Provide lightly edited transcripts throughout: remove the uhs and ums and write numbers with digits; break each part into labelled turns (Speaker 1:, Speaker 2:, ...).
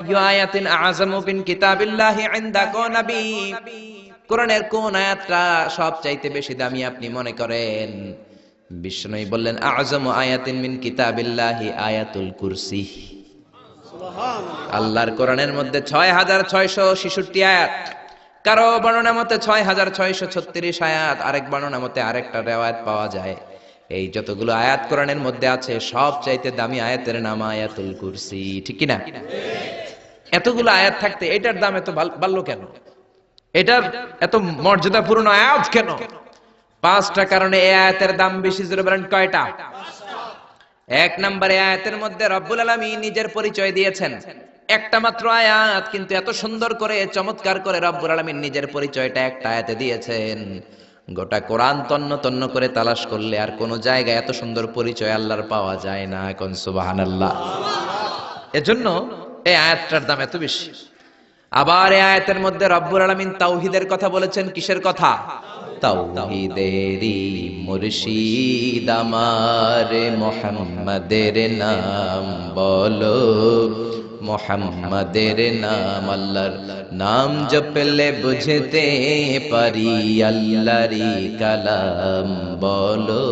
Speaker 1: আইয়ু আয়াতিন আযামু মিন কিতাবিল্লাহি ইনদাকা নবী, কোরআনের কোন আয়াতটা সবচাইতে বেশি দামি আপনি মনে করেন? বিষ্ণুই বললেন আযমু আয়াতিন মিন কিতাবিল্লাহি আয়াতুল কুরসি। আল্লাহর কোরআনের মধ্যে ৬৬৬৬ আয়াত, কারো বর্ণনা মতে ৬৬৩৬ আয়াত, আরেক বর্ণনা মতে আরেকটা রিওয়ায়াত পাওয়া যায়। এই যতগুলো আয়াত কোরআনের মধ্যে আছে সবচাইতে দামি আয়াতের নাম আয়াতুল কুরসি, ঠিক কি না? এতগুলো আয়াত থাকতে এটার দাম এত বাড়লো কেন? এটার এত মর্যাদাপূর্ণ আয়াত কেন? ৫টা কারণে এই আয়াতের দাম বেশি। জোরে বলেন কয়টা? ১ নম্বরে আয়াতের মধ্যে রব্বুল আলামিন নিজের পরিচয় দিয়েছেন। একটা মাত্র আয়াত, কিন্তু এত সুন্দর করে চমৎকার করে রব্বুল আলামিন নিজের পরিচয়টা একটা আয়াতে দিয়েছেন। গোটা কোরআন তন্ন তন্ন করে তালাশ করলে আর কোন জায়গায় এত সুন্দর পরিচয় আল্লাহর পাওয়া যায় না। কোন সুবহানাল্লাহ। এজন্য এই আয়াতটার দাম এত বেশি। আবার এই আয়াতের মধ্যে রব্বুল আলামিন তাওহীদের কথা বলেছেন। কিসের কথা? তাওহীদেরই মুর্শিদ আমার মুহাম্মাদের নাম বলো, মুহাম্মাদের নাম। আল্লাহর নাম জপলে বুঝতে পারি আল্লাহরই কালাম বলো,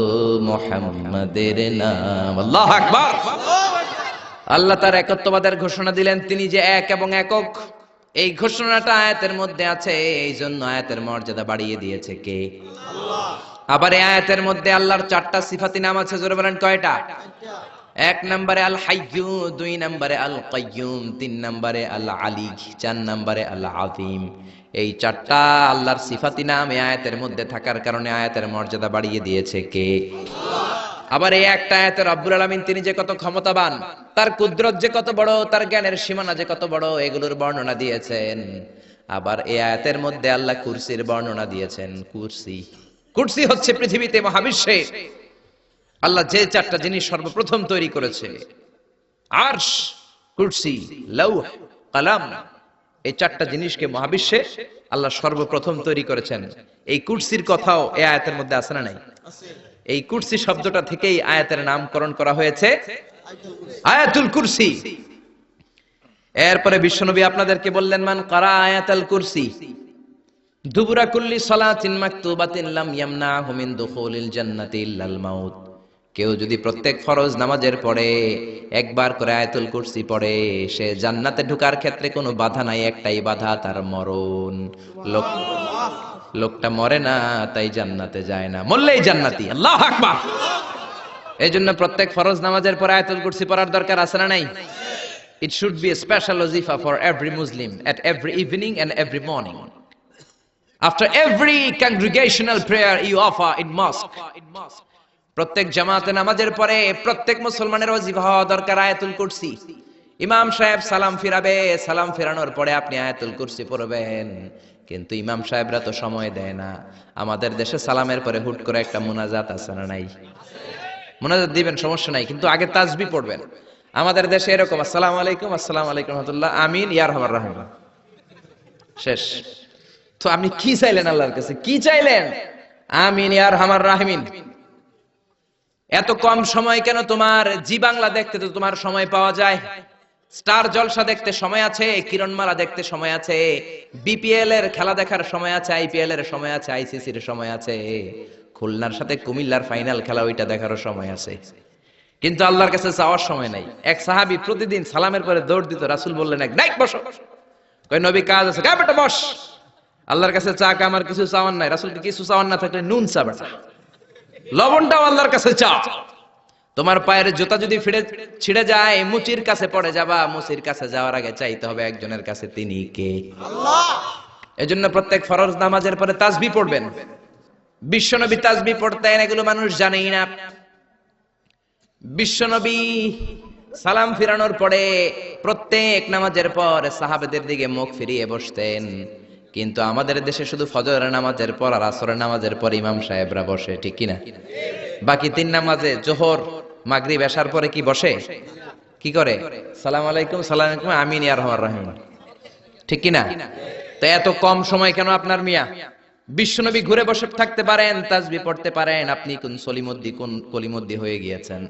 Speaker 1: মুহাম্মাদের নাম। আল্লাহু আকবার। আল্লাহ তার একত্ববাদের ঘোষণা দিলেন, তিনি যে এক এবং একক। এই ঘোষণাটা আয়াতের মধ্যে আছে, এই জন্য আয়াতের মর্যাদা বাড়িয়ে দিয়েছে কে? আল্লাহ। আবার এই আয়াতের মধ্যে আল্লাহর 4টা সিফাতি নাম আছে। জোরে বলেন কয়টা? 1 নম্বরে আল হাইয়্যু, 2 নম্বরে আল কাইয়্যুম, 3 নম্বরে আল আলী, 4 নম্বরে আল আযীম। এই 4টা আল্লাহর সিফাতি নাম এই আয়াতের মধ্যে থাকার কারণে আয়াতের মর্যাদা বাড়িয়ে দিয়েছে কে? আল্লাহ। আবার এই একটা আয়াতে রব্বুল আলামিন তিনি যে কত ক্ষমতাবান, তার কুদরত যে কত বড়, তার জ্ঞানের সীমানা যে কত বড়, এগুলোর বর্ণনা দিয়েছেন। আবার এই আয়াতের মধ্যে আল্লাহ কুরসির বর্ণনা দিয়েছেন। কুরসি, কুরসি হচ্ছে পৃথিবীতে মহাবিশ্বে আল্লাহ যে 4টা জিনিস সর্বপ্রথম তৈরি করেছে, আরশ, কুরসি, লৌহ, কলম, এই 4টা জিনিসকে মহাবিশ্বে আল্লাহ সর্বপ্রথম তৈরি করেছেন। এই কুরসির কথাও এই আয়াতের মধ্যে আছে না নাই? এই কুরসি শব্দটা থেকেই আয়াতের নামকরণ করা হয়েছে আয়াতুল কুরসি। এরপরে বিশ্বনবী আপনাদেরকে বললেন, মান কারা আয়াতুল কুরসি দুবুরা কুল্লি সালাতিন মাকতুবাতিন লাম ইয়ামনাহু মিন দুখুলিল জান্নাতি ইল্লাল মাউত। কেউ যদি প্রত্যেক ফরজ নামাজের পরে একবার করে আয়াতুল কুরসি পড়ে, সে জান্নাতে ঢোকার ক্ষেত্রে কোনো বাধা নাই, একটাই বাধা, তার মরণ। লোকটা মরে না, তাই জান্নাতে যায় না, মরলেই জান্নাতি। আল্লাহু আকবার। এইজন্য প্রত্যেক ফরজ নামাজের পরে আয়াতুল কুরসি পড়ার দরকার আছে না নাই? It should be a special wazifa for every Muslim at every evening and every morning. After every congregational prayer you offer in mosque. প্রত্যেক জামাতে নামাজের পরে প্রত্যেক মুসলমানের ওয়াজিফা হওয়া দরকার আয়াতুল কুরসি। ইমাম সাহেব সালাম ফিরাবে, সালাম ফেরানোর পরে আপনি আয়াতুল কুরসি পড়বেন। কিন্তু ইমাম সাহেবরা তো সময় দেয় না। আমাদের দেশে সালামের পরে হুট করে একটা মুনাজাত আছে না নাই? মুনাজাত দিবেন, সমস্যা নাই, কিন্তু আগে তাসবিহ পড়বেন। আমাদের দেশে এরকম আসসালামু আলাইকুম, আসসালামু আলাইকুম রাহমাতুল্লাহ, আমিন, ইয়া আরহামার রাহিম, শেষ। তো আপনি কি চাইলেন আল্লাহর কাছে? কি চাইলেন? আমিন, ইয়া আরহামার রাহিমিন। এত কম সময় কেন তোমার? জি বাংলা দেখতে তো তোমার সময় পাওয়া যায়, স্টার জলসা দেখতে সময় আছে, কিরণমালা দেখতে সময় আছে, বিপিএল এর খেলা দেখার সময় আছে, আইপিএল এর সময় আছে, আইসিসি এর সময় আছে, খুলনার সাথে কুমিল্লার ফাইনাল খেলা ওইটা দেখারও সময় আছে। কিন্তু আল্লাহর কাছে চাওয়ার সময় নাই। এক সাহাবী প্রতিদিন সালামের পরে দৌড় দিত, রাসূল বললেন এক নাইক বসো, কই নবী কাজ আছে, কা বেটা বস, আল্লাহর কাছে চা আমার কিছু চাওয়ার নাই। রাসূলকে কিছু চাওয়ার না থাকলে নুন চা বেটা, লবণটাও আল্লাহর কাছে চা। তোমার পায়ের জুতা যদি ছিঁড়ে যায়, মুচির কাছে পড়ে যাবা, মুচির কাছে যাওয়ার আগে চাইতে হবে একজনের কাছে, তিনি কে? আল্লাহ। এজন্য প্রত্যেক ফরজ নামাজের পরে তাসবিহ পড়বেন। বিশ্বনবী তাসবিহ পড়তেন, এগুলো মানুষ জানেই না। বিশ্বনবী সালাম ফিরানোর পরে প্রত্যেক নামাজের পর সাহাবাদের দিকে মুখ ফিরিয়ে বসতেন। কিন্তু আমাদের দেশে শুধু ফজরের নামাজের পর আর আসরের নামাজের পর ইমাম সাহেবরা বসে, ঠিক কিনা? বাকি 3 নামাজে জোহর, মাগরিব, এশার পরে কি বসে? কি করে? সালাম আলাইকুম, সালাম আলাইকুম, আমিন, ইয়া আরহামার রাহিম, ঠিক কিনা? তো এত কম সময় কেন আপনার মিয়া? বিশ্বনবী ঘুরে বসে থাকতে পারেন, তাসবিহ পড়তে পারেন, আপনি কোন সলিমুদ্দি, কোন কলিমুদ্দি হয়ে গিয়েছেন।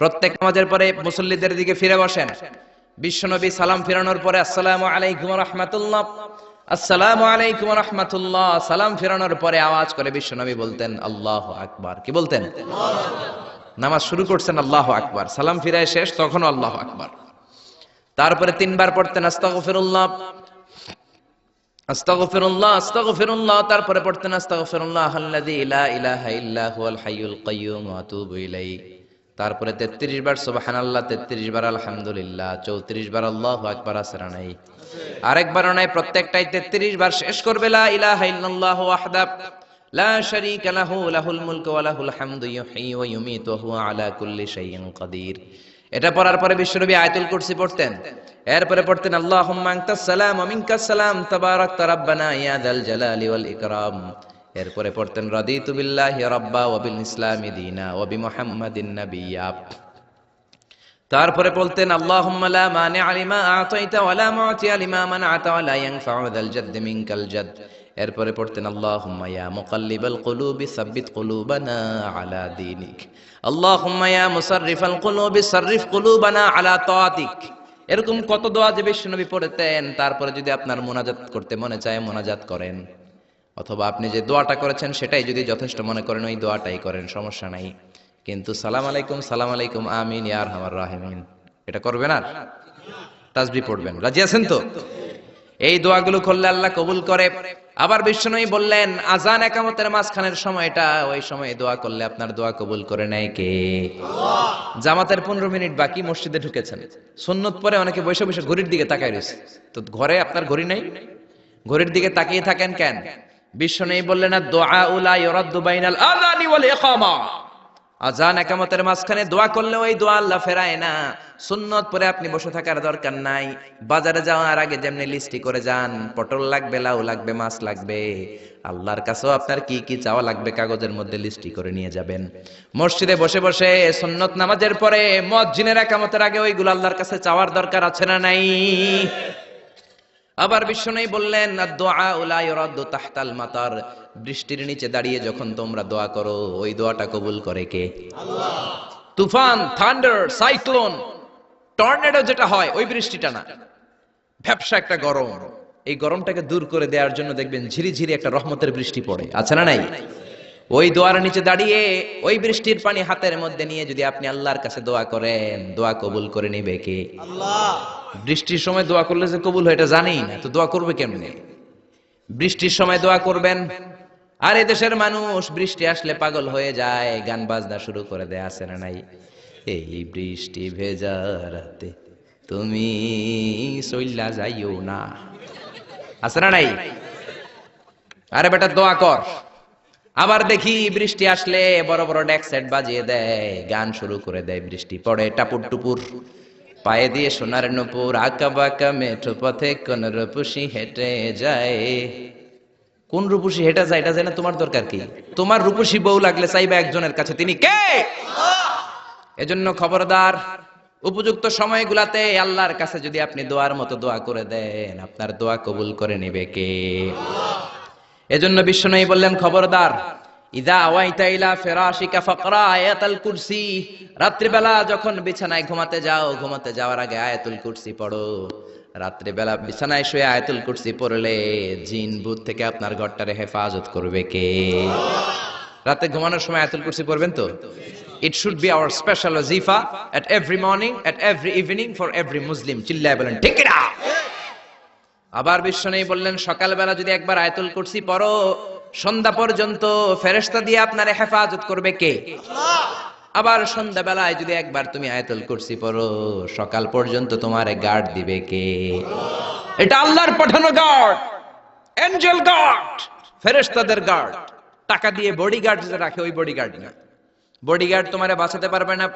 Speaker 1: প্রত্যেক নামাজের পরে মুসল্লিদের দিকে ফিরে বসেন, বিশ্বনবী সালাম ফিরানোর পরে আসসালামু আলাইকুম ওয়া রাহমাতুল্লাহ, আসসালামু আলাইকুম ওয়া রাহমাতুল্লাহ সালাম ফিরানোর পরে আওয়াজ করে বিশ্বনবী বলতেন আল্লাহু আকবার। কি বলতেন? নামাজ শুরু করছেন আল্লাহু আকবার, সালাম ফিরায় শেষ তখনও আল্লাহু আকবার। তারপরে তিনবার পড়তেন আস্তাগফিরুল্লাহ আস্তাগফিরুল্লাহ আস্তাগফিরুল্লাহ, তারপরে পড়তেন আস্তাগফিরুল্লাহ আল্লাযী লা ইলাহা ইল্লা হুয়াল হাইয়ুল কাইয়্যুম ওয়া আতুবু ইলাইহি। তারপরে 33 বার সুবহানাল্লাহ, 33 বার আলহামদুলিল্লাহ, 34 বার আল্লাহু আকবার। আসরা নাই? আরেকবারও নাই, প্রত্যেকটাই 33 বার শেষ করবে লা ইলাহা ইল্লাল্লাহু ওয়াহদাহু লা শারীকা লাহু লাহুল মুলকু ওয়া লাহুল হামদু ইউহয়ী ওয়া ইউমীতু ওয়া হুয়া আলা কুল্লি শাইইন কাদির। এটা পড়ার পরে বিশ্বনবী আয়াতুল কুরসি পড়তেন। এরপরে পড়তেন আল্লাহুম্মা আনতাস সালাম ওয়া মিনকাস সালাম তাবারাকতা রাব্বানা ইয়া যাল জালালি ওয়াল ইকরাম। এরপরে পড়তেন রাদিতু বিল্লাহি রাব্বা ওয়া বিল ইসলামি দীনা ওয়া বিমুহাম্মাদিন নাবিয়্যা। তারপরে বলতেন আল্লাহুম্মা লা মানি'a লিমা আ'তাইতা ওয়া লা মু'তিয়া লিমা মান'আতা ওয়া লা ইয়ানফা'ু যাল জাদ্দি মিনকাল জাদ। এরপরে পড়তেন আল্লাহুম্মা ইয়া মুকাল্লিবাল কুলুবি সাব্বিত কুলুবানা আলা দীনিক, আল্লাহুম্মা ইয়া মুসাররিফাল কুলুবি সাররিফ কুলুবানা আলা তাআতিক। এরকম কত দোয়া যে বিশ্বনবী পড়তেন। তারপরে যদি আপনার মুনাজাত করতে মনে চায় মুনাজাত করেন, অথবা আপনি যে দোয়াটা করেছেন সেটাই যদি যথেষ্ট মনে করেন ওই দোয়াটাই করেন, সমস্যা নাই। কিন্তু সালাম আলাইকুম আমিন ইয়া আরহামার রাহিমিন এটা করবেন আর তাসবিহ পড়বেন। রাজি আছেন তো? এই দোয়াগুলো করলে আল্লাহ কবুল করে। আবার বিশ্বনবী বললেন আযান ইকামতের মাঝখানের সময়টা, ওই সময় দোয়া করলে আপনার দোয়া কবুল করে নেয় কে? আল্লাহ। জামাতের 15 মিনিট বাকি, মসজিদে ঢুকেছেন, সুন্নত পরে অনেকে বসে বসে ঘড়ির দিকে তাকায় রয়েছে। তো ঘরে আপনার ঘড়ি নাই, ঘড়ির দিকে তাকিয়ে থাকেন কেন? বিশ্বনবী বললেন দুআ লা ইউরাদ্দু বাইনাল আযানি ওয়াল ইকামা, আযান ইকামতের মাঝখানে দোয়া করলে ওই দোয়া আল্লাহ ফেরায় না। সুন্নত পরে আপনি বসে থাকার দরকার নাই। বাজারে যাওয়ার আগে যেমনি লিস্টি করে যান, পটল লাগবে, লাউ লাগবে, মাছ লাগবে, আল্লাহর কাছেও আপনার কি কি চাওয়া লাগবে কাগজের মধ্যে লিস্টি করে নিয়ে যাবেন। মসজিদে বসে বসে সুন্নত নামাজের পরে মুয়াজ্জিনের ইকামতের আগে ওইগুলো আল্লাহর কাছে চাওয়ার দরকার আছে না নাই? আবার বিশ্বনবী বললেন দুআ লা ইউরাদ্দু তাহতাল মাতার, বৃষ্টির নিচে দাঁড়িয়ে যখন তোমরা দোয়া করো ওই দোয়াটা কবুল করে কে? আল্লাহ। তুফান, থান্ডার, সাইক্লোন, টর্নেডো যেটা হয় ওই বৃষ্টিটা না, ভ্যাপসা একটা গরম, এই গরমটাকে দূর করে দেওয়ার জন্য দেখবেন ঝিরিঝিরি একটা রহমতের বৃষ্টি পড়ে, আছে না নাই? ওই দোয়ার নিচে দাঁড়িয়ে ওই বৃষ্টির পানি হাতের মধ্যে নিয়ে যদি আপনি আল্লাহর কাছে দোয়া করেন, দোয়া কবুল করে নিবে কে? আল্লাহ। বৃষ্টির সময় দোয়া করলে যে কবুল হয় এটা জানি না, তো দোয়া করবে কেমনে? বৃষ্টির সময় দোয়া করবেন। আর এদেশের মানুষ বৃষ্টি আসলে পাগল হয়ে যায়, গান বাজনা শুরু করে দেয়, আছে না নাই? এই বৃষ্টি ভেজা রাতে তুমি চইল্লা যাইও না, আছে না নাই? আরে বেটা দোয়া কর। আবার দেখি বৃষ্টি আসলে বড় বড় ডেক সেট বাজিয়ে দেয়, গান শুরু করে দেয়, বৃষ্টি পড়ে টাপুর টুপুর, পায়ে দিয়ে সোনার নূপুর, আঁকা বাঁকা মেঠো পথে কোন রূপসী হেঁটে যায়। কোন রূপসী হেঁটে যায় এটা জানা তোমার দরকার কি? তোমার রূপসী বউ লাগলে চাইবা একজনের কাছে, তিনি কে? এজন্য খবরদার, উপযুক্ত সময়গুলাতে আল্লাহর কাছে যদি আপনি দোয়ার মতো দোয়া করে দেন, আপনার দোয়া কবুল করে নেবে কে? এজন্য বিশ্বনবী বললেন খবরদার, ইযা আওয়াইতা ইলা ফিরাশিকা ফাকরা আয়াতুল কুরসি, রাত্রিবেলা যখন বিছানায় ঘুমাতে যাও, ঘুমাতে যাওয়ার আগে আয়াতুল কুরসি পড়ো। রাত্রিবেলা বিছানায় শুয়ে আয়াতুল কুরসি পড়লে জিন ভূত থেকে আপনার ঘরটারে হেফাজত করবে কে? রাতে ঘুমানোর সময় আয়াতুল কুরসি পড়বেন তো? It should be our special wazifa at every morning, at every evening for every Muslim. চিল্লায় বলেন ঠিক না? আবার বিশ্বনবী বললেন সকালবেলা যদি একবার আয়াতুল কুরসি পড়ো, সন্ধ্যা পর্যন্ত ফেরেশতা দিয়ে আপনারে হেফাজত করবে কে? আল্লাহ। আবার সন্ধ্যাবেলায় যদি একবার তুমি আয়াতুল কুরসি পড়ো, সকাল পর্যন্ত তোমারে গার্ড দিবে কে? আল্লাহ। এটা আল্লাহর পাঠানো গার্ড, এঞ্জেল গার্ড, ফেরেশতাদের গার্ড। টাকা দিয়ে বডিগার্ড যে রাখে ওই বডিগার্ড না। বডিগার্ড তোমারে বাঁচাতে পারবে না,